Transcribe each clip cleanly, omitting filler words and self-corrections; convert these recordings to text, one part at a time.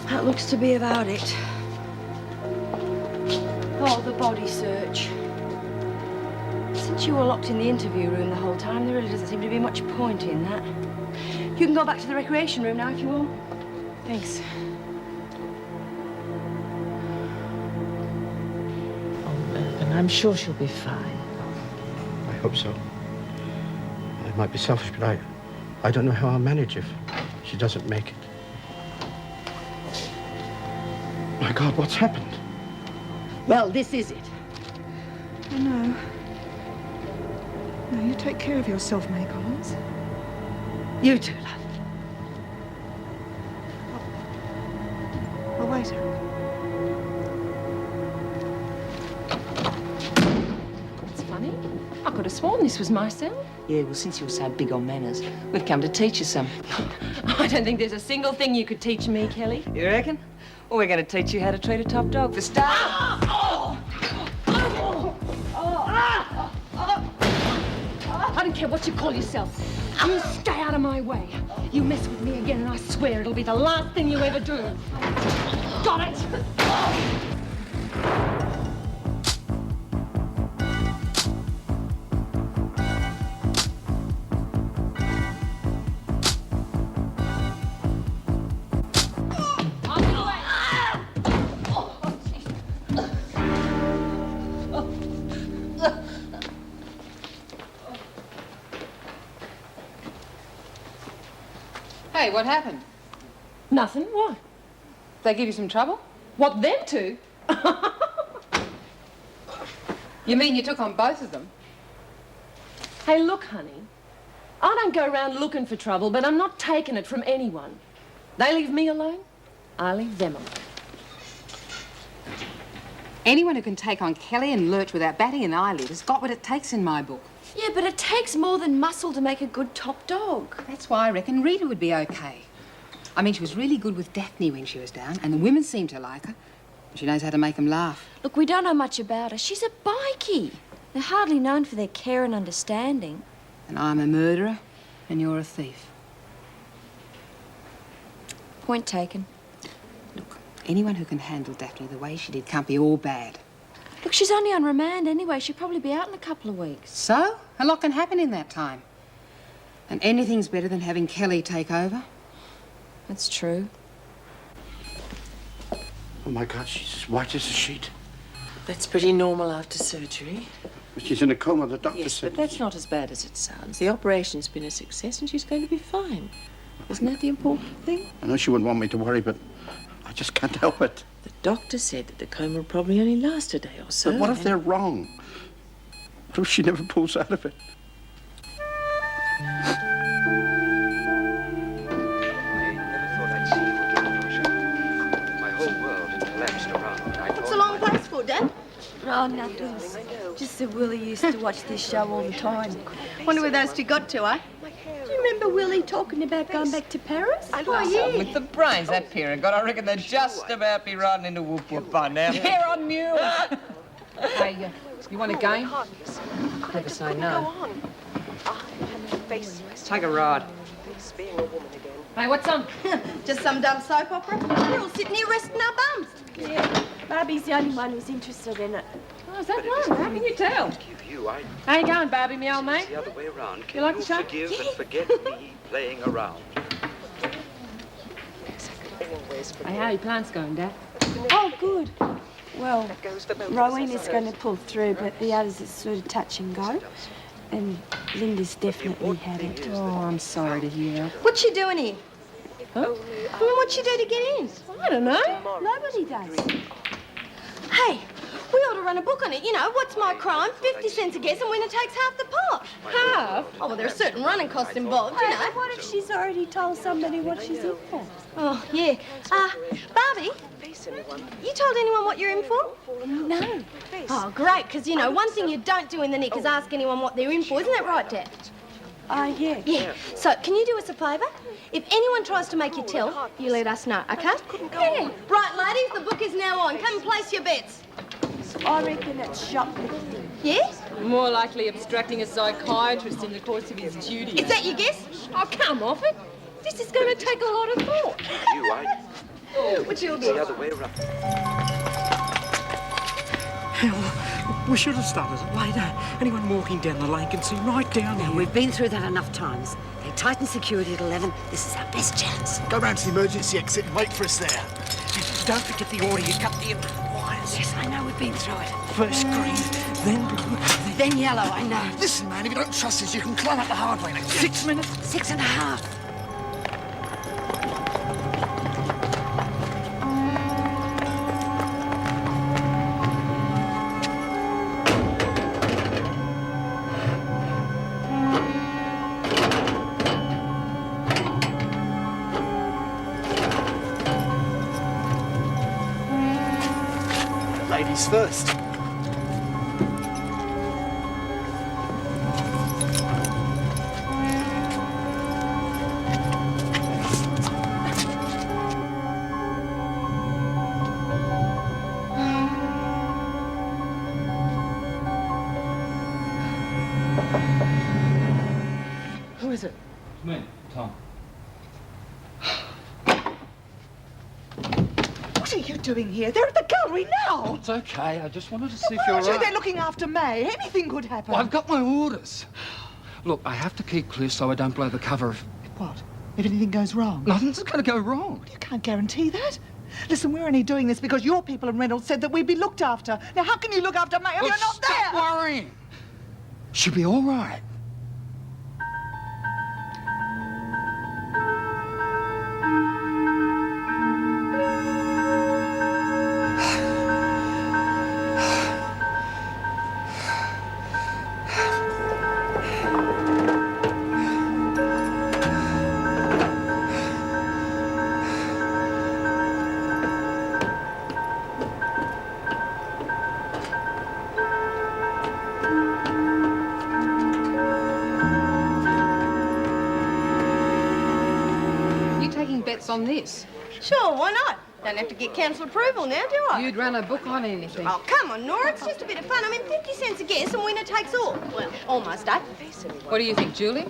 That looks to be about it. Oh, the body search. Since you were locked in the interview room the whole time, there really doesn't seem to be much point in that. You can go back to the recreation room now if you want. Thanks. Oh, Mervyn, I'm sure she'll be fine. I hope so. I might be selfish, but I don't know how I'll manage if she doesn't make it. My God, what's happened? Well, this is it. Oh, no. No, you take care of yourself, May Collins. You too, love. Oh, wait. That's funny. I could have sworn this was my cell. Yeah, well, since you're so big on manners, we've come to teach you some. I don't think there's a single thing you could teach me, Kelly. You reckon? Well, we're going to teach you how to treat a top dog for starters. I don't care what you call yourself. You stay out of my way. You mess with me again, and I swear it'll be the last thing you ever do. Got it? Hey, what happened? Nothing. What? They give you some trouble? What, them two? You mean you took on both of them? Hey, look, honey. I don't go around looking for trouble, but I'm not taking it from anyone. They leave me alone, I leave them alone. Anyone who can take on Kelly and Lurch without batting an eyelid has got what it takes in my book. Yeah, but it takes more than muscle to make a good top dog. That's why I reckon Rita would be okay. I mean, she was really good with Daphne when she was down, and the women seemed to like her. She knows how to make them laugh. Look, we don't know much about her. She's a bikie. They're hardly known for their care and understanding. And I'm a murderer, and you're a thief. Point taken. Look, anyone who can handle Daphne the way she did can't be all bad. Look, she's only on remand anyway. She'll probably be out in a couple of weeks. So, a lot can happen in that time. And anything's better than having Kelly take over. That's true. Oh, my God, she's as white as a sheet. That's pretty normal after surgery. She's in a coma, the doctor Yes, said. but that's not as bad as it sounds. The operation's been a success and she's going to be fine. Isn't that the important thing? I know she wouldn't want me to worry, but I just can't help it. The doctor said that the coma will probably only last a day or so. But what if they're wrong? What if she never pulls out of it? My whole world had collapsed around. What's a long place for, Dad? Oh, nothing. Just that Willie used to watch this show all the time. Wonder where those two got to, eh? Do you remember Willie talking about going back to Paris? Oh, yeah. With the brains that pair have got, I reckon they'd just about be riding into Woodburne by now. Hair on mule. Hey, you want a game? Never say no. Take a ride. Hey, what's on? Just some dumb soap opera. We're all sitting here resting our bums. Yeah, Barbie's the only one who's interested in it. Oh, is that right? How can you tell? How you going, Barbie, me old mate? The other way around. Can You like the show? forgive and forget me playing around? Hey, how your plants going, Dad? Oh, good. Well, Rowena's going to pull through, but the others are sort of touch and go. And Linda's definitely had it. Oh, I'm sorry to hear that. What's she doing here? Huh? I mean, what'd she do to get in? I don't know. Nobody does. Hey, we ought to run a book on it. You know, what's my crime? 50 cents a guess, and winner takes half the pot. Half? Oh, well, there are certain running costs involved, you know. What if she's already told somebody what she's in for? Oh, yeah. Barbie, you told anyone what you're in for? No. Oh, great, because, you know, one thing you don't do in the nick is ask anyone what they're in for. Isn't that right, Dad? Yeah. Yeah. So, can you do us a favour? If anyone tries to make you tell, you let us know, OK? Yeah. Right, ladies, the book is now on. Come and place your bets. I reckon it's shoplifting. Yeah? More likely obstructing a psychiatrist in the course of his duty. Is that your guess? Oh, come off it. This is going to take a lot of thought. It's the other way around. Hell, we should have started it later. Anyone walking down the lane can see right down here. We've been through that enough times. They tighten security at 11. This is our best chance. Go round to the emergency exit and wait for us there. Don't forget the order you cut the wires. Yes, I know, we've been through it. First green, then blue, Then yellow, I know. Listen, man, if you don't trust us, you can climb up the hard way in 6 minutes. 6.5. Ladies first. Who is it? It's me, Tom. What are you doing here? They're at the gallery now. It's okay. I just wanted to see if Why you're aren't you right. there looking after May? Anything could happen. Well, I've got my orders. Look, I have to keep clear so I don't blow the cover of... What? If anything goes wrong? Nothing's going to go wrong. You can't guarantee that. Listen, we're only doing this because your people in Reynolds said that we'd be looked after. Now, how can you look after May if Look, you're not stop there? worrying. She'll be all right. Bets on this. Sure, why not? Don't have to get council approval now, do I? You'd run a book on anything. Oh, come on, Nora. It's just a bit of fun. I mean, 50 cents a guess and winner takes all. Well, almost, eh? What do you think, Julie?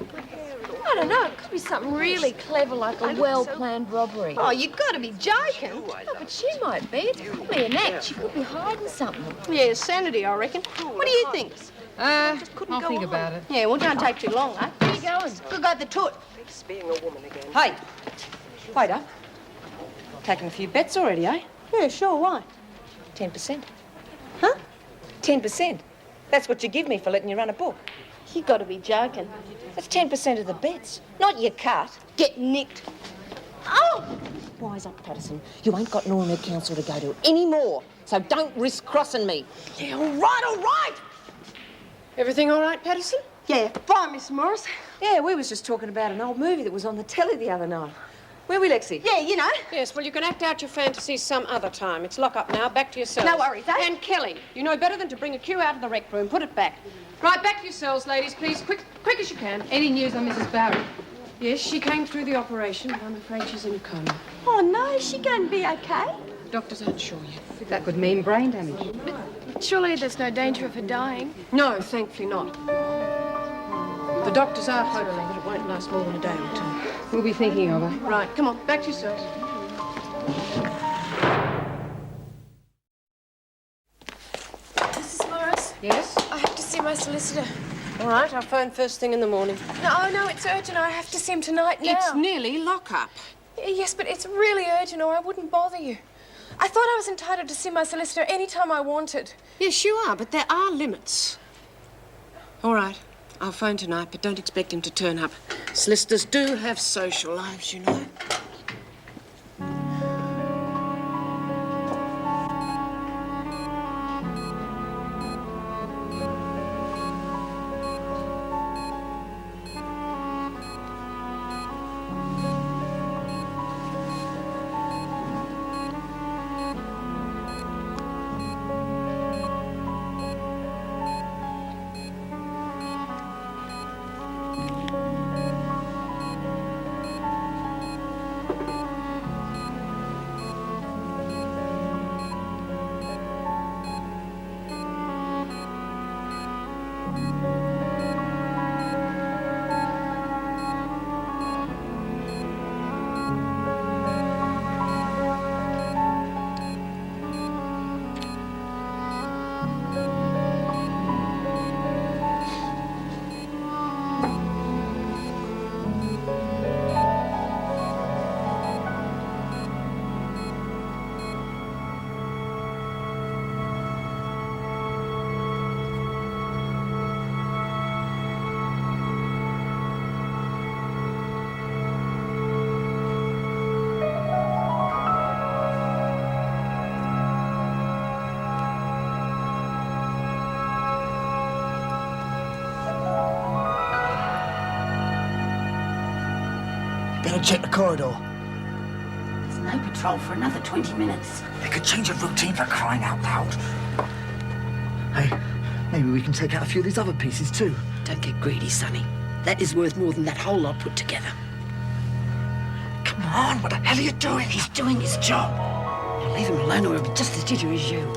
I don't know. It could be something really clever, like a well-planned robbery. Oh, you've got to be joking. Oh, but she might be. It's probably an act. She could be hiding something. Yeah, sanity, I reckon. What do you think? I'll go think on. about it. Yeah, well, don't take too long, eh? Where you going? Could go to the toot. It's being a woman again. Hey, wait up. Taking a few bets already, eh? Yeah, sure, why? 10%. Huh? 10%. That's what you give me for letting you run a book. You got to be joking. That's 10% of the bets, not your cut. Get nicked. Oh! Wise up, Patterson. You ain't got Norman Council to go to anymore, so don't risk crossing me. Yeah, all right, all right. Everything all right, Patterson? Yeah, bye, Miss Morris. Yeah, we was just talking about an old movie that was on the telly the other night. Where we, Lexie? Yeah, you know. Yes, well, you can act out your fantasies some other time. It's lock up now. Back to your cells. No worries, eh? And Kelly, you know better than to bring a queue out of the rec room. Put it back. Right, back to your cells, ladies, please. Quick as you can. Any news on Mrs. Barry? Yes, she came through the operation, but I'm afraid she's in a coma. Oh, no, is she going to be okay? Doctors aren't sure yet. That could mean brain damage. Surely there's no danger of her dying. No, thankfully not. The doctors are hopeful that it won't last more than a day or two. We'll be thinking of her. Right, come on, back to your cells. Mrs. Morris, Yes? I have to see my solicitor. All right, I'll phone first thing in the morning. No, it's urgent. I have to see him tonight now. It's nearly lock-up. Yes, but it's really urgent or I wouldn't bother you. I thought I was entitled to see my solicitor any time I wanted. Yes, you are, but there are limits. All right, I'll phone tonight, but don't expect him to turn up. Solicitors do have social lives, you know. going to check the corridor. There's no patrol for another 20 minutes. They could change the routine for crying out loud. Hey, maybe we can take out a few of these other pieces too. Don't get greedy, Sonny. That is worth more than that whole lot put together. Come on, what the hell are you doing? He's doing his job. I'll leave him alone or he'll be just as jittery as you.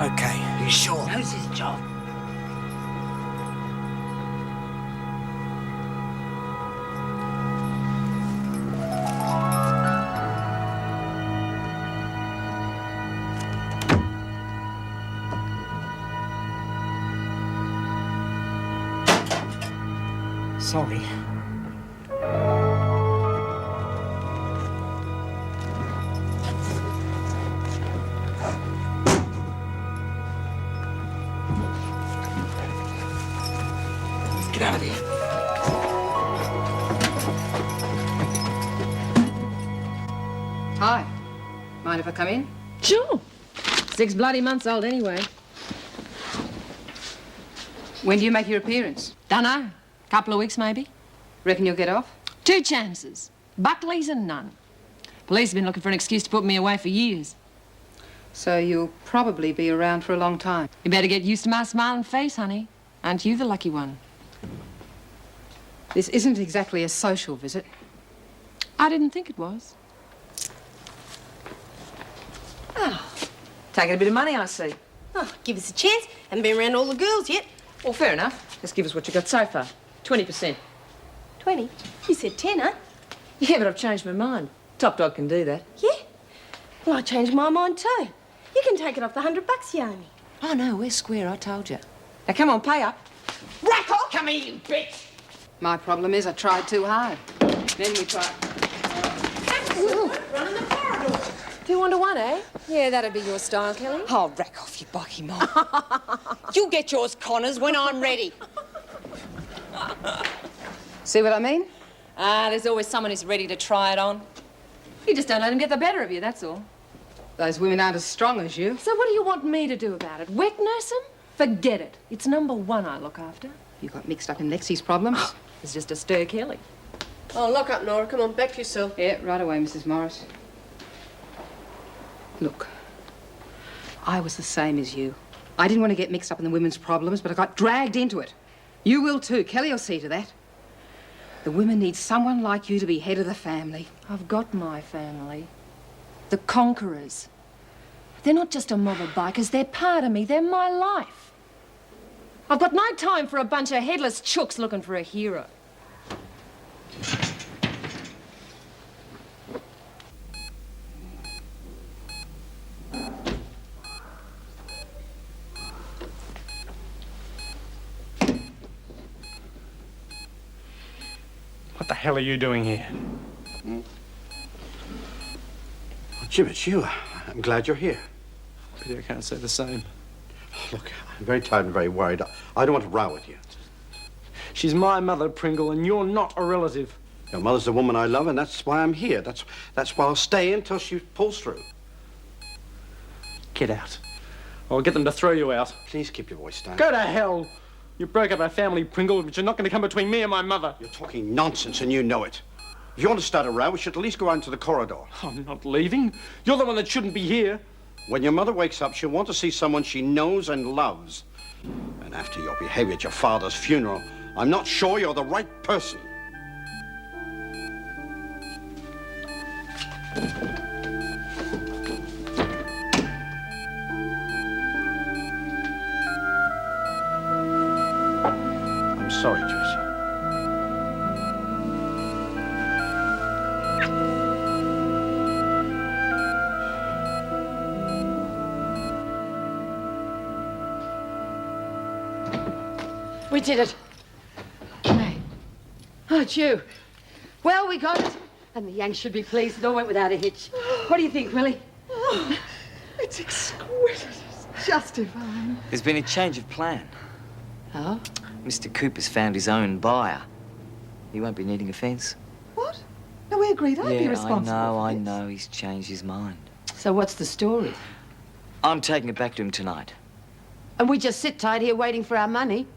Okay, you sure? Knows his job. Sorry. Get out of here. Hi. Mind if I come in? Sure. 6 bloody months old anyway. When do you make your appearance? Dunno. Couple of weeks maybe. Reckon you'll get off? 2 chances. Buckley's and none. Police have been looking for an excuse to put me away for years. So you'll probably be around for a long time. You better get used to my smiling face, honey. Aren't you the lucky one? This isn't exactly a social visit. I didn't think it was. Taking a bit of money, I see. Oh, give us a chance. Haven't been around all the girls yet. Well, fair enough. Just give us what you got so far. 20%. 20? You said 10, huh? Yeah, but I've changed my mind. Top dog can do that. Yeah? Well, I changed my mind too. You can take it off the $100 you owe me. Oh, no, we're square, I told you. Now, come on, pay up. Rack off! Come here, you bitch! My problem is I tried too hard. Then we tried. Running the corridor. 2 to 1, eh? Yeah, that'd be your style, Kelly. Oh, rack off, you boggy mom. You'll get yours, Connors, when I'm ready. See what I mean? There's always someone who's ready to try it on. You just don't let them get the better of you, that's all. Those women aren't as strong as you. So what do you want me to do about it? Wet nurse them? Forget it. It's number 1 I look after. You got mixed up in Lexie's problems? It's just a stir Kelly. Oh, lock up, Nora. Come on, back to yourself. Yeah, right away, Mrs. Morris. Look, I was the same as you. I didn't want to get mixed up in the women's problems, but I got dragged into it. You will too. Kelly will see to that. The women need someone like you to be head of the family. I've got my family. The conquerors. They're not just a mob of bikers. They're part of me. They're my life. I've got no time for a bunch of headless chooks looking for a hero. What the hell are you doing here? Well, Jim, it's you. I'm glad you're here. Pity I can't say the same. Look, I'm very tired and very worried. I don't want to row with you. She's my mother, Pringle, and you're not a relative. Your mother's the woman I love, and that's why I'm here. That's why I'll stay until she pulls through. Get out. I'll get them to throw you out. Please keep your voice down. Go to hell! You broke up our family, Pringle, but you're not going to come between me and my mother. You're talking nonsense, and you know it. If you want to start a row, we should at least go out into the corridor. I'm not leaving. You're the one that shouldn't be here. When your mother wakes up, she'll want to see someone she knows and loves. And after your behavior at your father's funeral, I'm not sure you're the right person. I'm sorry, Joyce. We did it. Hey. Oh, it's you. Well, we got it. And the Yanks should be pleased. It all went without a hitch. What do you think, Willie? Oh, it's exquisite. It's just divine. There's been a change of plan. Oh? Mr. Cooper's found his own buyer. He won't be needing a fence. What? No, we agreed I'd be Yeah, responsible I for this. know. He's changed his mind. So what's the story? I'm taking it back to him tonight. And we just sit tight here waiting for our money?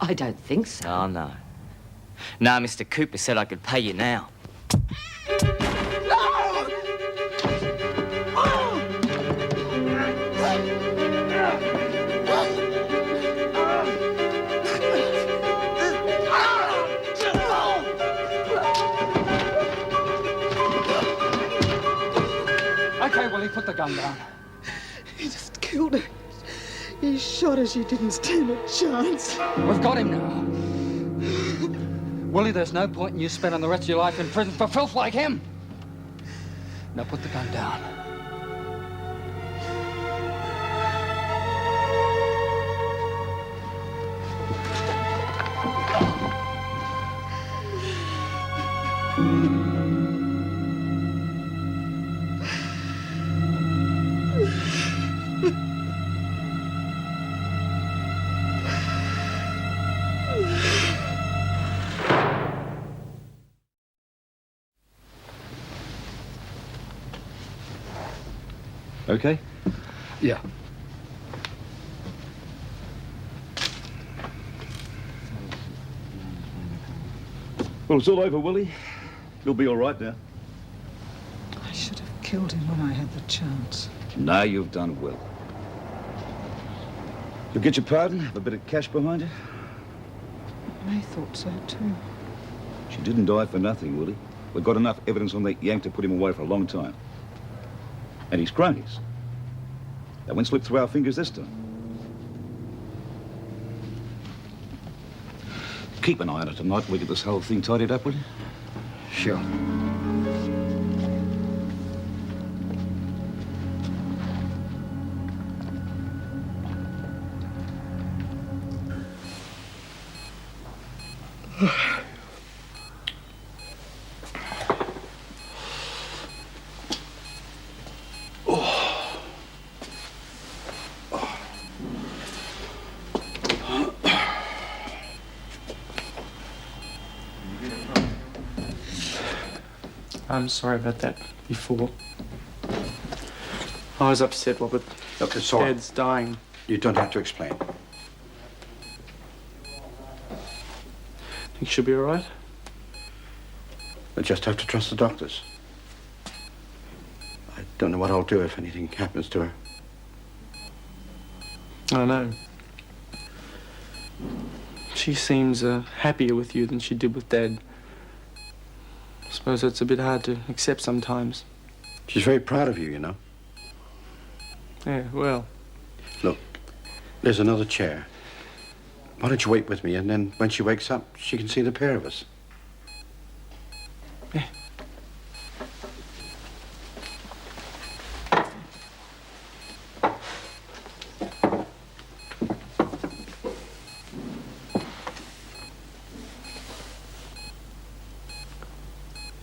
I don't think so. Oh, no. No, Mr. Cooper said I could pay you now. Okay, Willie, put the gun down. He just killed her. He shot her. She didn't stand a chance. We've got him now. Willie, there's no point in you spending the rest of your life in prison for filth like him. Now put the gun down. Okay? Yeah. Well, it's all over, Willie. You'll be all right now. I should have killed him when I had the chance. No, you've done well. You'll get your pardon, have a bit of cash behind her. I thought so, too. She didn't die for nothing, Willie. We've got enough evidence on that yank to put him away for a long time. And his cronies. They won't slip through our fingers this time. Keep an eye on it tonight. We'll get this whole thing tidied up, will you? Sure. I'm sorry about that before. I was upset, Robert. Look, it's all right. Dad's dying. You don't have to explain. Think she'll be all right? I just have to trust the doctors. I don't know what I'll do if anything happens to her. I know. She seems happier with you than she did with Dad. I suppose that's a bit hard to accept sometimes. She's very proud of you, you know. Yeah, well. Look, there's another chair. Why don't you wait with me, and then when she wakes up, she can see the pair of us. Yeah.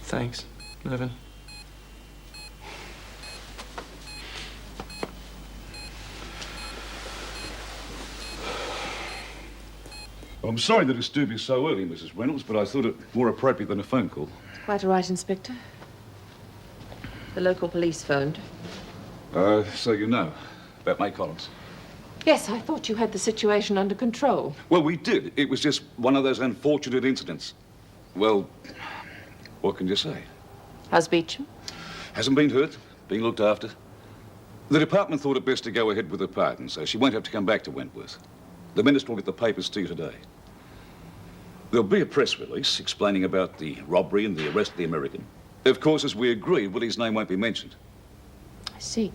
Thanks, Levin. I'm sorry to disturb you so early, Mrs. Reynolds, but I thought it more appropriate than a phone call. Quite all right, Inspector. The local police phoned. So you know about May Collins? Yes, I thought you had the situation under control. Well, we did. It was just one of those unfortunate incidents. Well, what can you say? How's Beecham? Hasn't been hurt, being looked after. The department thought it best to go ahead with the pardon, so she won't have to come back to Wentworth. The minister will get the papers to you today. There'll be a press release explaining about the robbery and the arrest of the American. Of course, as we agreed, Willie's name won't be mentioned. I see.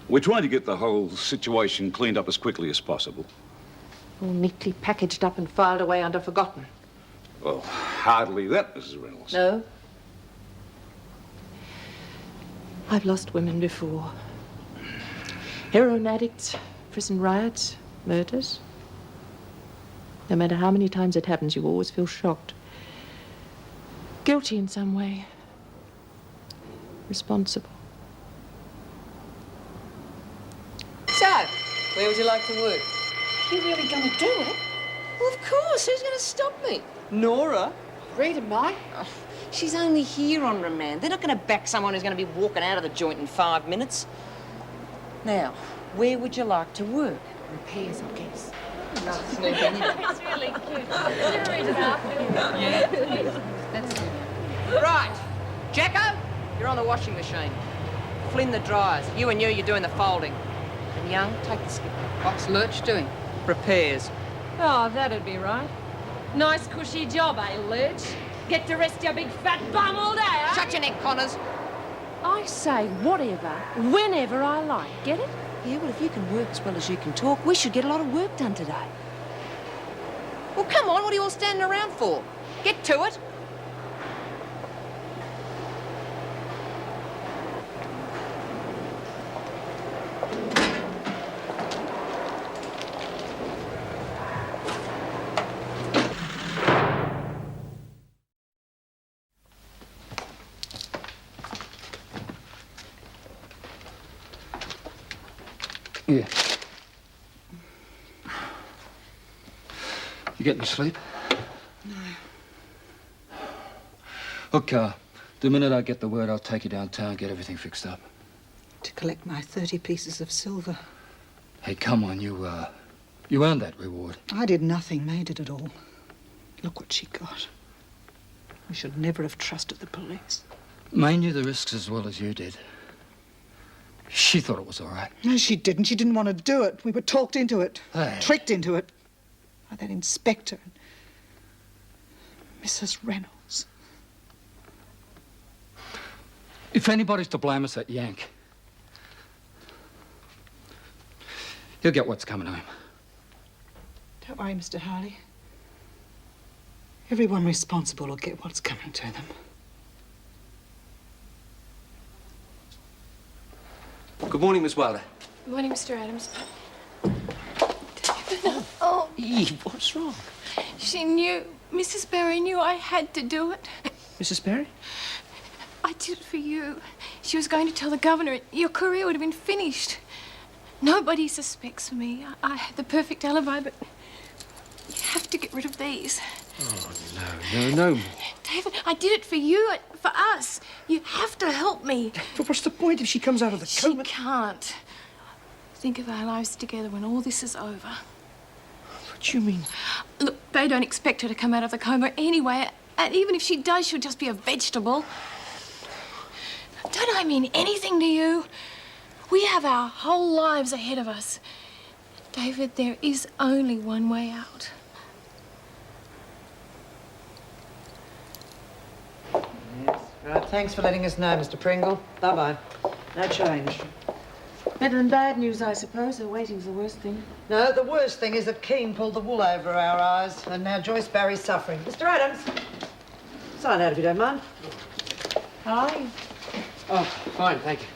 We're trying to get the whole situation cleaned up as quickly as possible. All neatly packaged up and filed away under forgotten. Well, hardly that, Mrs. Reynolds. No. I've lost women before. Heroin addicts, prison riots, murders. No matter how many times it happens, you always feel shocked. Guilty in some way. Responsible. where would you like to work? You really going to do it? Well, of course. Who's going to stop me? Nora? Rita might. Oh, she's only here on remand. They're not going to back someone who's going to be walking out of the joint in 5 minutes. Now, where would you like to work? Repairs, I guess. It's really cute. That's good. Right. Jacko, you're on the washing machine. Flynn the dryers. You and you're doing the folding. And Young, take the skipper. What's Lurch doing? Repairs. Oh, that'd be right. Nice cushy job, eh, Lurch? Get to rest your big fat bum all day, eh? Shut your neck, Connors. I say whatever, whenever I like. Get it? Yeah, well, if you can work as well as you can talk, we should get a lot of work done today. Well, come on. What are you all standing around for? Get to it. Yeah. You getting sleep? No. Look, the minute I get the word, I'll take you downtown, get everything fixed up. To collect my 30 pieces of silver. Hey, come on, you earned that reward. I did nothing, May did it all. Look what she got. We should never have trusted the police. May knew the risks as well as you did. She thought it was all right. No, she didn't. She didn't want to do it. We were talked into it. Hey. Tricked into it. By that inspector. Mrs. Reynolds. If anybody's to blame, it's that Yank. He'll get what's coming to him. Don't worry, Mr. Harley. Everyone responsible will get what's coming to them. Good morning, Miss Wilder. Good morning, Mr. Adams. Oh, Eve, what's wrong? She knew, Mrs. Berry knew I had to do it. Mrs. Berry? I did it for you. She was going to tell the governor your career would have been finished. Nobody suspects me. I had the perfect alibi, but you have to get rid of these. Oh, no. David, I did it for you, for us. You have to help me. But what's the point if she comes out of the coma? She can't. Think of our lives together when all this is over. What do you mean? Look, they don't expect her to come out of the coma anyway, and even if she does, she'll just be a vegetable. Don't I mean anything to you? We have our whole lives ahead of us. David, there is only one way out. Yes, right. Thanks for letting us know, Mr. Pringle. Bye-bye. No change. Better than bad news, I suppose. The waiting's the worst thing. No, the worst thing is that Kean pulled the wool over our eyes, and now Joyce Barry's suffering. Mr. Adams, sign out if you don't mind. How are you? Oh, fine, thank you.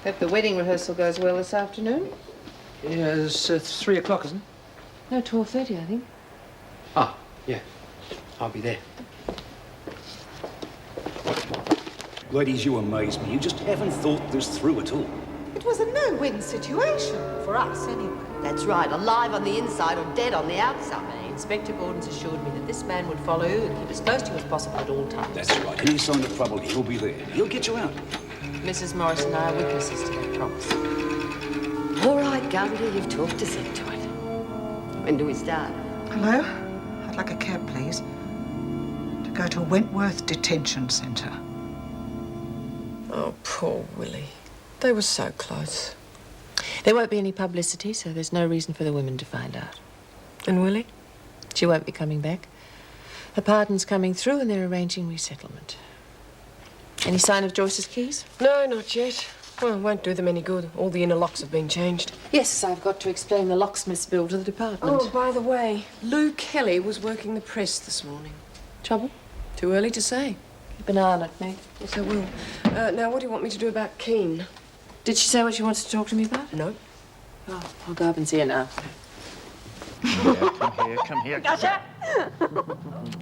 Hope the wedding rehearsal goes well this afternoon. Yeah, it's 3 o'clock, isn't it? No, 12:30, I think. Ah, yeah. I'll be there. Ladies, you amaze me. You just haven't thought this through at all. It was a no-win situation. For us, anyway. That's right, alive on the inside or dead on the outside. Inspector Gordon's assured me that this man would follow you and keep as close to you as possible at all times. That's right. Any sign of trouble, he'll be there. He'll get you out. Mrs. Morris and I are witnesses to that promise. All right, Governor, you've talked us into it. When do we start? Hello? I'd like a cab, please. To go to Wentworth Detention Centre. Oh, poor Willie. They were so close. There won't be any publicity, so there's no reason for the women to find out. And Willie? She won't be coming back. Her pardon's coming through and they're arranging resettlement. Any sign of Joyce's keys? No, not yet. Well, it won't do them any good. All the inner locks have been changed. Yes, I've got to explain the locksmith's bill to the department. Oh, by the way, Lou Kelly was working the press this morning. Trouble? Too early to say. Keep an eye on it, Meg. Yes, I will. Now, what do you want me to do about Kean? Did she say what she wants to talk to me about? No. Oh, I'll go up and see her now. Come here. Gotcha!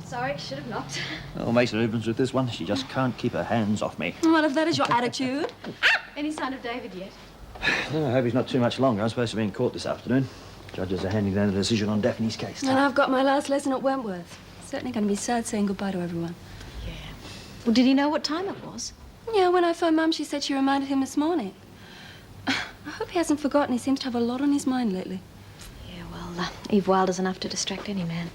Sorry, should have knocked. Oh, Mason Evans with this one. She just can't keep her hands off me. Well, if that is your attitude. Any sign of David yet? Well, I hope he's not too much longer. I'm supposed to be in court this afternoon. Judges are handing down a decision on Daphne's case. And I've got my last lesson at Wentworth. Certainly going to be sad saying goodbye to everyone. Yeah. Well, did he know what time it was? Yeah, when I phoned Mum, she said she reminded him this morning. I hope he hasn't forgotten. He seems to have a lot on his mind lately. Yeah, well, Eve Wilder's enough to distract any man.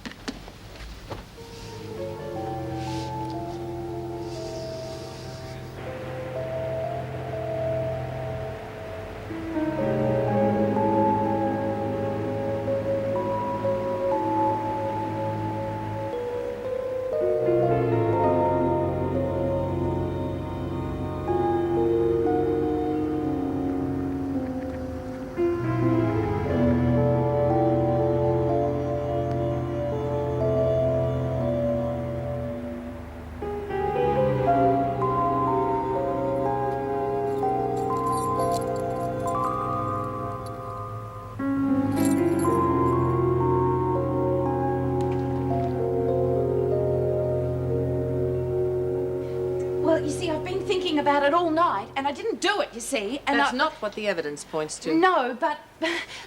You see, I've been thinking about it all night, and I didn't do it, you see. And That's not what the evidence points to. No, but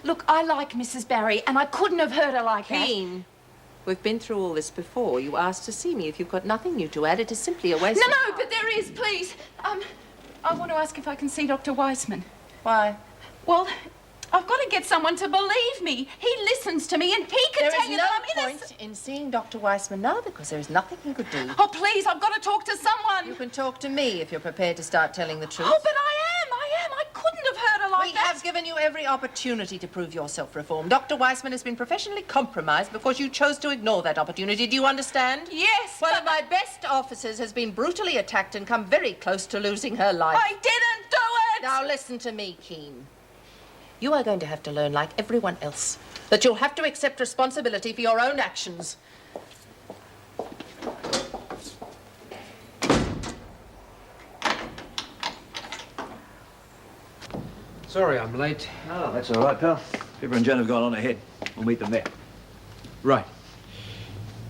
look, I like Mrs. Barry, and I couldn't have hurt her like that. Kean, we've been through all this before. You asked to see me. If you've got nothing new to add, it is simply a waste of time. No, but there is, please. I want to ask if I can see Dr. Weissman. Why? Well, I've got to get someone to believe me. He listens to me, and he can tell you that I'm innocent. There is no point in seeing Dr. Weissman now because there is nothing he could do. Oh, please, I've got to talk to someone. You can talk to me if you're prepared to start telling the truth. Oh, but I am. I couldn't have hurt her like that. We have given you every opportunity to prove your self-reform. Dr. Weissman has been professionally compromised because you chose to ignore that opportunity. Do you understand? Yes, One of my best officers has been brutally attacked and come very close to losing her life. I didn't do it! Now listen to me, Kean. You are going to have to learn, like everyone else, that you'll have to accept responsibility for your own actions. Sorry I'm late. Oh, that's all right, pal. Pippa and Jen have gone on ahead. We'll meet them there. Right.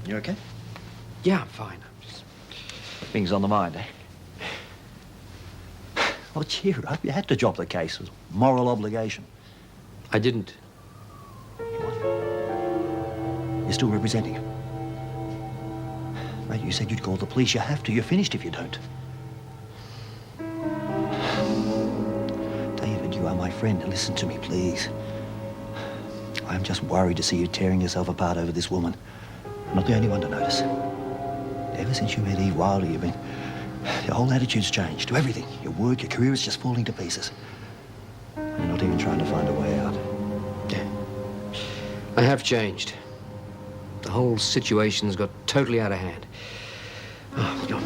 You okay? Yeah, I'm fine. Things on the mind, eh? Well, cheer up. You had to drop the case. It was a moral obligation. I didn't. You're still representing him. Mate, you said you'd call the police. You have to. You're finished if you don't. David, you are my friend. Now listen to me, please. I'm just worried to see you tearing yourself apart over this woman. I'm not the only one to notice. Ever since you met Eve Wilder, you've been... Your whole attitude's changed to everything. Your work, your career is just falling to pieces. You're not even trying to find a way out. Yeah. I have changed. The whole situation's got totally out of hand. Oh, God.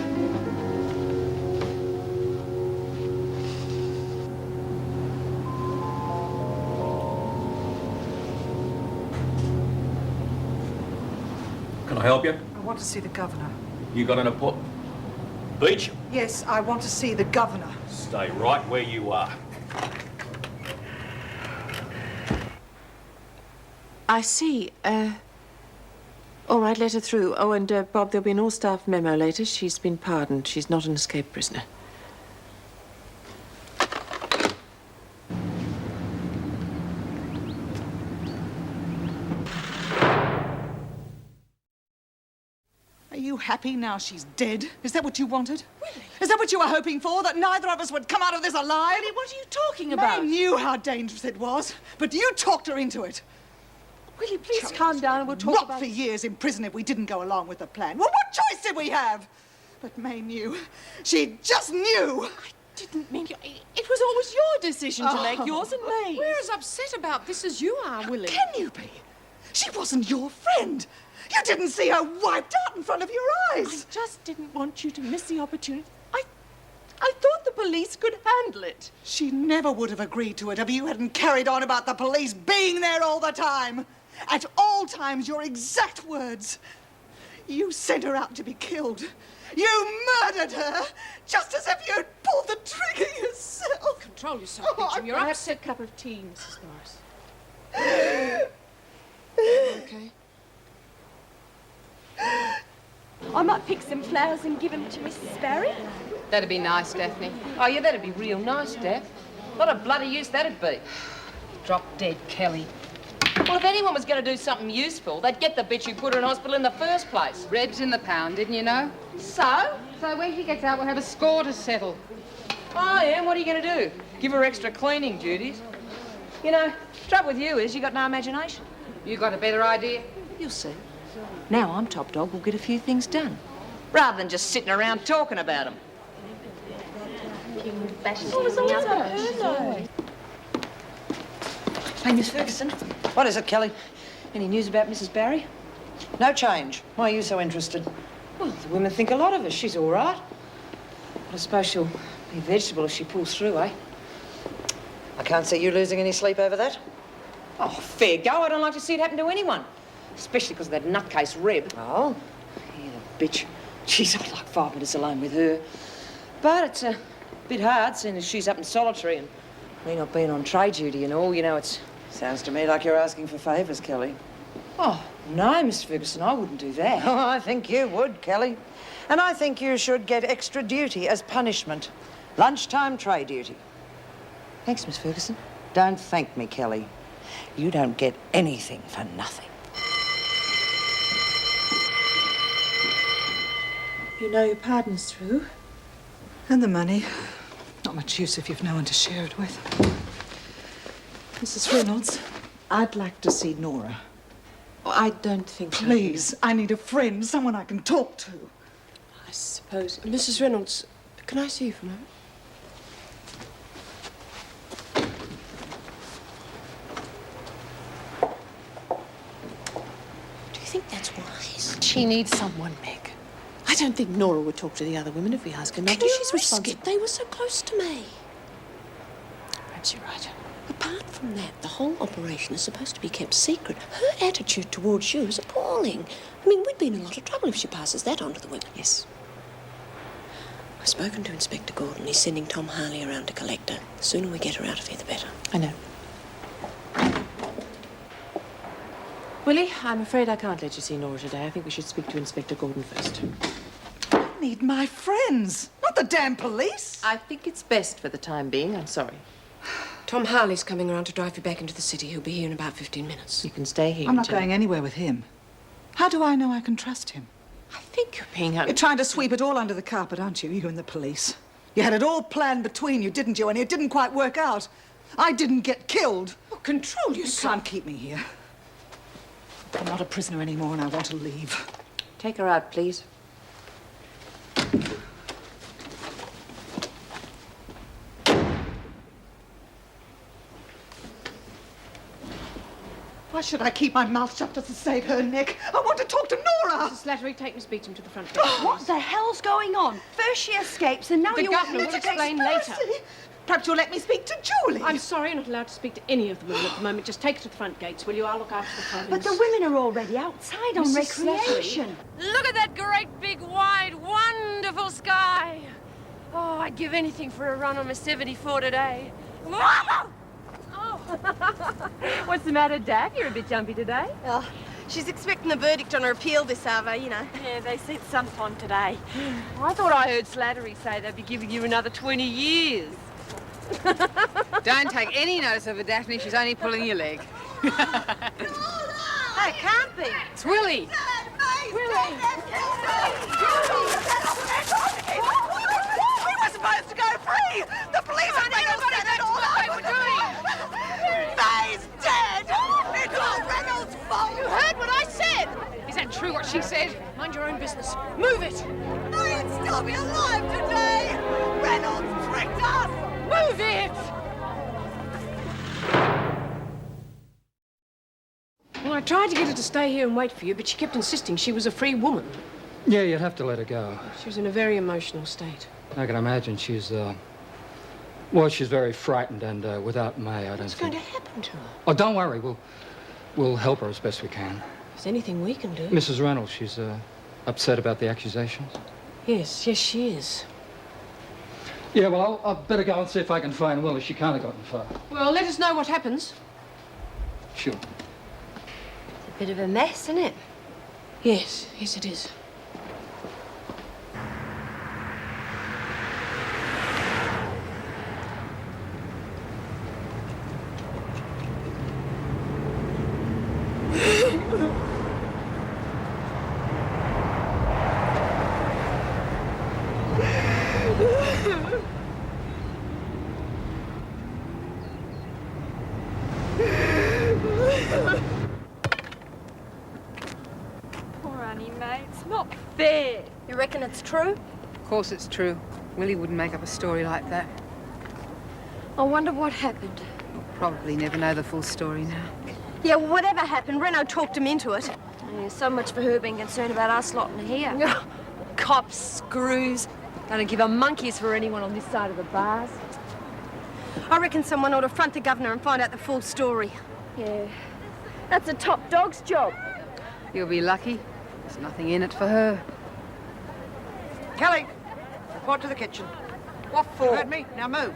Can I help you? I want to see the governor. You got an appointment? Beecham? Yes, I want to see the governor. Stay right where you are. I see. All right, let her through. Oh, and Bob, there'll be an all-staff memo later. She's been pardoned. She's not an escaped prisoner. Are you happy now she's dead? Is that what you wanted? Willie? Is that what you were hoping for? That neither of us would come out of this alive? Willie, what are you talking about? May knew how dangerous it was, but you talked her into it. Willie, please calm down and we'll talk about... Rot for years in prison if we didn't go along with the plan. Well, what choice did we have? But May knew. She just knew. I didn't mean... It was always your decision to make, yours and May's. We're as upset about this as you are, Willie. How can you be? She wasn't your friend. You didn't see her wiped out in front of your eyes. I just didn't want you to miss the opportunity. I thought the police could handle it. She never would have agreed to it if you hadn't carried on about the police being there all the time. At all times, your exact words. You sent her out to be killed. You murdered her, just as if you'd pulled the trigger yourself. Control yourself, Beecham. You're Perhaps upset. a cup of tea, Mrs. Morris. Okay. I might pick some flowers and give them to Mrs. Barry. That'd be nice, Daphne. Oh, yeah, that'd be real nice, Daph. What a bloody use that'd be. Drop dead Kelly. Well, if anyone was going to do something useful, they'd get the bitch who put her in hospital in the first place. Reb's in the pound, didn't you know? So? So when she gets out, we'll have a score to settle. Oh, yeah, and what are you going to do? Give her extra cleaning duties? You know, the trouble with you is you got no imagination. You got a better idea? You'll see. Now I'm top dog, we'll get a few things done. Rather than just sitting around talking about them. Hey, Miss Ferguson. What is it, Kelly? Any news about Mrs. Barry? No change. Why are you so interested? Well, the women think a lot of her. She's all right. But I suppose she'll be a vegetable if she pulls through, eh? I can't see you losing any sleep over that. Oh, fair go. I don't like to see it happen to anyone. Especially because of that nutcase Reb. Oh? Yeah, the bitch. Jeez, I'd like 5 minutes alone with her. But it's a bit hard, seeing as she's up in solitary and me not being on trade duty and all. You know, it's... Sounds to me like you're asking for favours, Kelly. Oh, no, Miss Ferguson, I wouldn't do that. Oh, I think you would, Kelly. And I think you should get extra duty as punishment. Lunchtime tray duty. Thanks, Miss Ferguson. Don't thank me, Kelly. You don't get anything for nothing. You know your pardon's through. And the money. Not much use if you've no one to share it with. Mrs. Reynolds, I'd like to see Nora. Oh, I don't think... Please, I need a friend, someone I can talk to. I suppose... Mrs. Reynolds, can I see you for a moment? Do you think that's wise? She needs someone, Meg. I don't think Nora would talk to the other women if we ask her not to. She's responsible. They were so close to me. Perhaps you're right. Apart from that, the whole operation is supposed to be kept secret. Her attitude towards you is appalling. I mean, we'd be in a lot of trouble if she passes that on to the women. Yes. I've spoken to Inspector Gordon. He's sending Tom Harley around to collect her. The sooner we get her out of here, the better. I know. Willie, I'm afraid I can't let you see Nora today. I think we should speak to Inspector Gordon first. I need my friends, not the damn police. I think it's best for the time being. I'm sorry. Tom Harley's coming around to drive you back into the city. He'll be here in about 15 minutes. You can stay here I'm not going anywhere with him. How do I know I can trust him? I think you're being... You're trying to sweep it all under the carpet, aren't you? You and the police. You had it all planned between you, didn't you? And it didn't quite work out. I didn't get killed. Oh, control yourself. You can't keep me here. I'm not a prisoner anymore and I want to leave. Take her out, please. Why should I keep my mouth shut just to save her, Nick? I want to talk to Nora! Mrs. Slattery, take Miss Beecham to the front gate. What the hell's going on? First she escapes and now The you governor want will me to explain Mercy. later. Perhaps you'll let me speak to Julie. I'm sorry, you're not allowed to speak to any of the women at the moment. Just take her to the front gates, will you? I'll look after the province. But the women are already outside on Mrs. recreation. Look at that great, big, wide, wonderful sky. Oh, I'd give anything for a run on my 74 today. Oh. What's the matter, Dad? You're a bit jumpy today. Oh, she's expecting the verdict on her appeal this hour, you know. Yeah, they said sometime today. I thought I heard Slattery say they'd be giving you another 20 years. Don't take any notice of her, Daphne. She's only pulling your leg. Hey, it can't be. It's Willie. Willie! We were supposed to go free! The police are Reynolds said it all what they were doing! May's dead! It's all Reynolds' fault! You heard what I said! Is that true, what she said? Mind your own business. Move it! I'd still be alive today! Reynolds tricked us! Move it! Well, I tried to get her to stay here and wait for you, but she kept insisting she was a free woman. Yeah, you'd have to let her go. She was in a very emotional state. I can imagine she's, well, she's very frightened, and without May, I don't What's think... going to happen to her? Oh, don't worry. We'll help her as best we can. Is there anything we can do? Mrs. Reynolds, she's upset about the accusations. Yes, she is. Yeah, well, I'll better go and see if I can find Willie. She can't have gotten far. Well, let us know what happens. Sure. It's a bit of a mess, isn't it? Yes, it is. Poor Annie, mate. It's not fair. You reckon it's true? Of course it's true. Willie wouldn't make up a story like that. I wonder what happened. We'll probably never know the full story now. Yeah, well, whatever happened, Reno talked him into it. Yeah, so much for her being concerned about us lot in here. Cops, screws. Don't give a monkeys for anyone on this side of the bars. I reckon someone ought to front the governor and find out the full story. Yeah. That's a top dog's job. You'll be lucky. There's nothing in it for her. Kelly, report to the kitchen. What for? You heard me? Now move.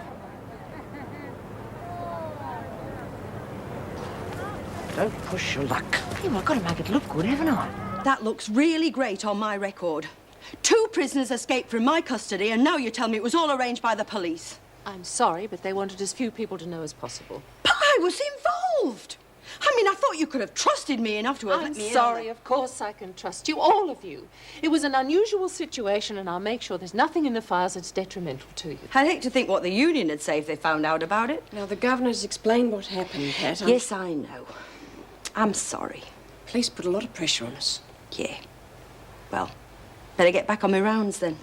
Don't push your luck. Yeah, well, I've got to make it look good, haven't I? That looks really great on my record. 2 prisoners escaped from my custody, and now you tell me it was all arranged by the police. I'm sorry, but they wanted as few people to know as possible. But I was involved. I mean, I thought you could have trusted me enough to have let me in. I'm sorry, of course I can trust you, all of you. It was an unusual situation, and I'll make sure there's nothing in the files that's detrimental to you. I'd hate to think what the union would say if they found out about it. Now, the governor's explained what happened, Pat. Yes, I know. I'm sorry. Police put a lot of pressure on us. Yeah. Well, better get back on my rounds then.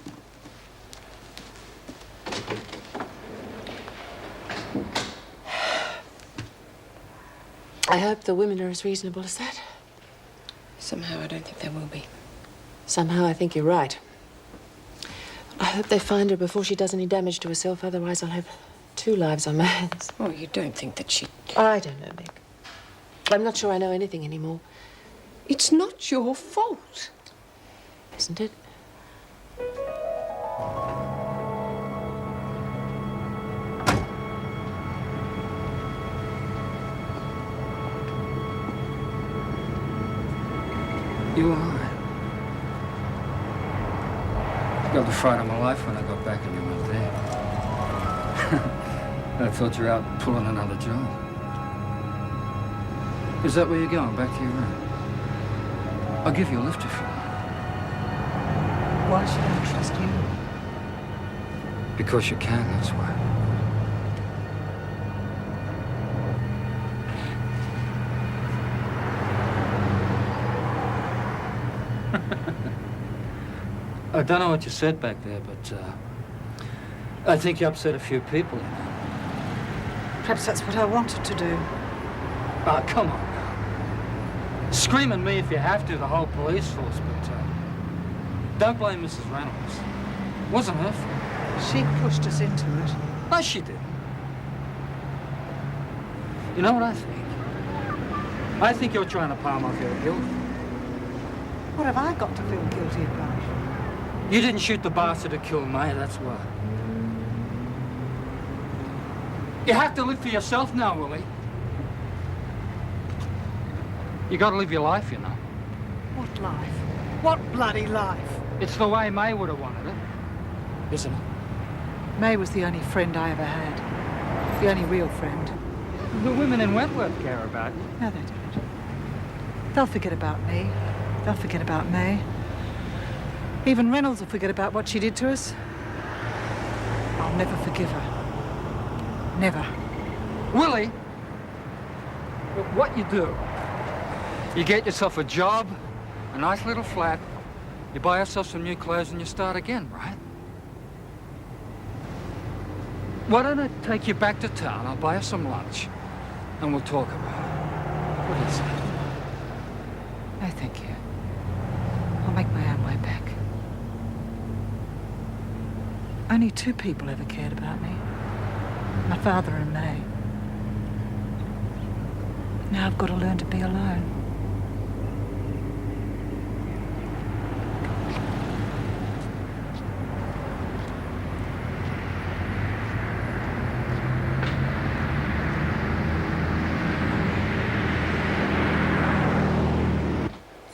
I hope the women are as reasonable as that. Somehow, I don't think they will be. Somehow, I think you're right. I hope they find her before she does any damage to herself, otherwise I'll have 2 lives on my hands. Oh, you don't think that she... I don't know, Meg. I'm not sure I know anything anymore. It's not your fault. Isn't it? You are. I got the fright of my life when I got back and you weren't there. I thought you were out pulling another job. Is that where you're going? Back to your room? I'll give you a lift if you want. Why should I trust you? Because you can, that's why. I don't know what you said back there, but I think you upset a few people. Perhaps that's what I wanted to do. Oh, come on now. Scream at me if you have to, the whole police force, but don't blame Mrs. Reynolds. It wasn't her fault. She pushed us into it. No, she didn't. You know what I think? I think you're trying to palm off your guilt. What have I got to feel guilty about? You didn't shoot the bastard who killed May, that's why. You have to live for yourself now, Willie. You gotta live your life, you know. What life? What bloody life? It's the way May would have wanted it, isn't it? May was the only friend I ever had. The only real friend. The women in Wentworth care about you. No, they don't. They'll forget about me. They'll forget about May. Even Reynolds will forget about what she did to us. I'll never forgive her. Never. Willie, what you do, you get yourself a job, a nice little flat, you buy yourself some new clothes and you start again, right? Why don't I take you back to town? I'll buy you some lunch and we'll talk about it. What do you say? No, thank you. I'll make my own way back. Only 2 people ever cared about me. My father and May. Now I've got to learn to be alone.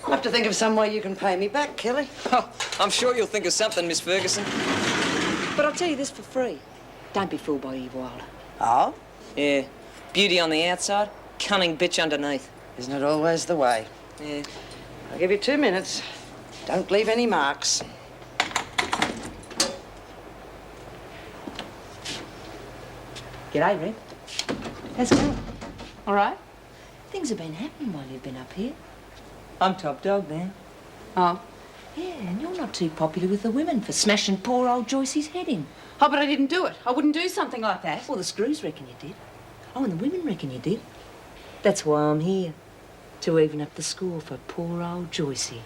I'll have to think of some way you can pay me back, Kelly. Oh, I'm sure you'll think of something, Miss Ferguson. But I'll tell you this for free. Don't be fooled by Eve Wilder. Oh? Yeah. Beauty on the outside, cunning bitch underneath. Isn't it always the way? Yeah. I'll give you 2 minutes. Don't leave any marks. G'day, Red. How's it going? All right. Things have been happening while you've been up here. I'm top dog now. Oh? Yeah, and you're not too popular with the women for smashing poor old Joyce's head in. Oh, but I didn't do it. I wouldn't do something like that. Well, the screws reckon you did. Oh, and the women reckon you did. That's why I'm here. To even up the score for poor old Joycey.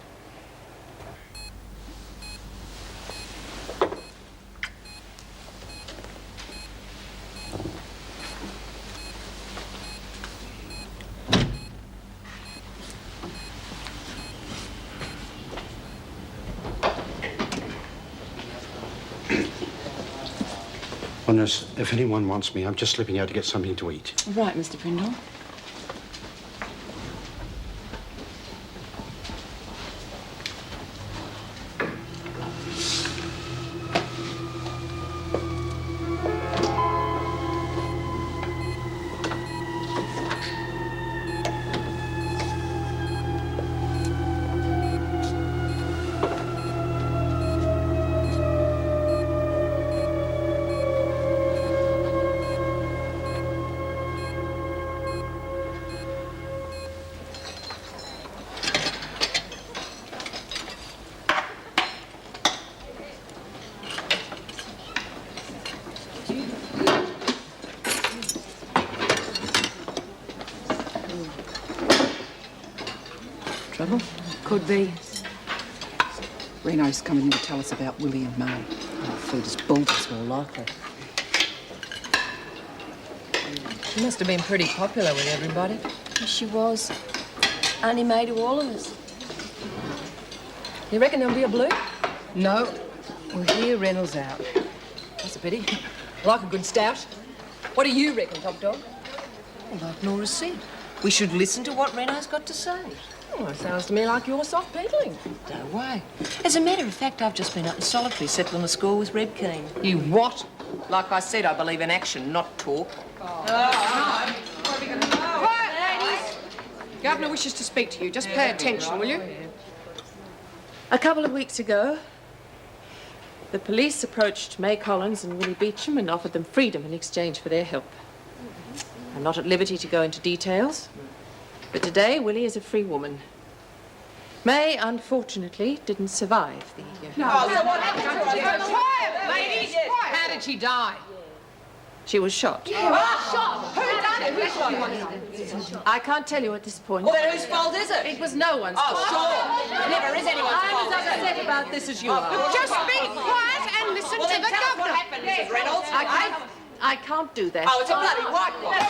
Well, nurse, if anyone wants me, I'm just slipping out to get something to eat. Right, Mr. Prindle. Trouble? Could be. Reno's coming in to tell us about Willie and May. Oh, feed us bulbs more likely. She must have been pretty popular with everybody. Yes, she was. Auntie May to all of us. You reckon there'll be a blue? No. We'll hear Reynolds out. That's a pity. I like a good stout. What do you reckon, Top Dog? Well, like Nora said, we should listen to what Reno's got to say. Oh, it sounds to me like you're soft peddling. No way. As a matter of fact, I've just been up in solitary settling a score with Red Kean. You what? Like I said, I believe in action, not talk. Quiet, ladies. Governor wishes to speak to you. Just pay attention, will you? A couple of weeks ago, the police approached May Collins and Willie Beecham and offered them freedom in exchange for their help. I'm not at liberty to go into details, but today Willie is a free woman. May, unfortunately, didn't survive the... Quiet, ladies! Quiet! How did she die? She was shot. Shot! Who done it? I can't tell you at this point. Well, then whose fault is it? It was no one's fault. Oh, sure. It never is anyone's fault. I'm as upset about this as you are. Just be quiet and listen Well, to then the tell us governor. what happened, Mrs. Reynolds. I can't do that. Oh, it's a bloody whitewash.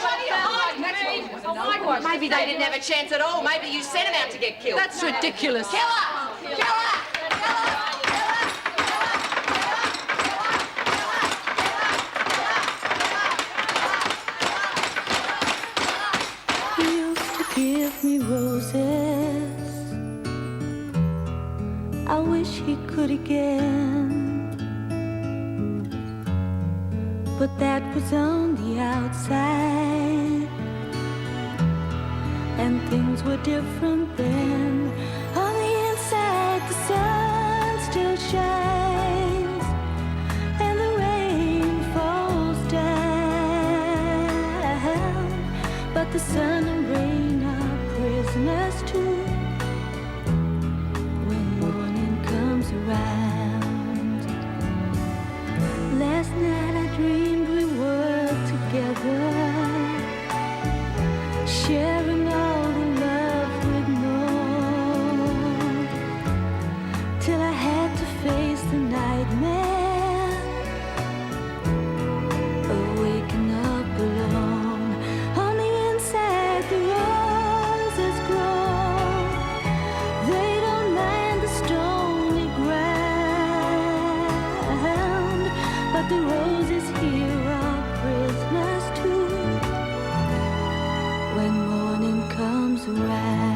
Maybe they didn't have a chance at all. Maybe you sent them out to get killed. That's ridiculous. Kill her! Kill her! Give me roses. I wish he could again, but that was on the outside, and things were different then. On the inside, the sun still shines, and the rain falls down, but the sun and rain prisoners too. When morning comes around, last night I dreamed we were together, sharing all the love we'd known, till I had to face the nightmare, waking up alone. On the inside, the roses grow. They don't mind the stony ground, but the roses here are prisoners too. When morning comes around.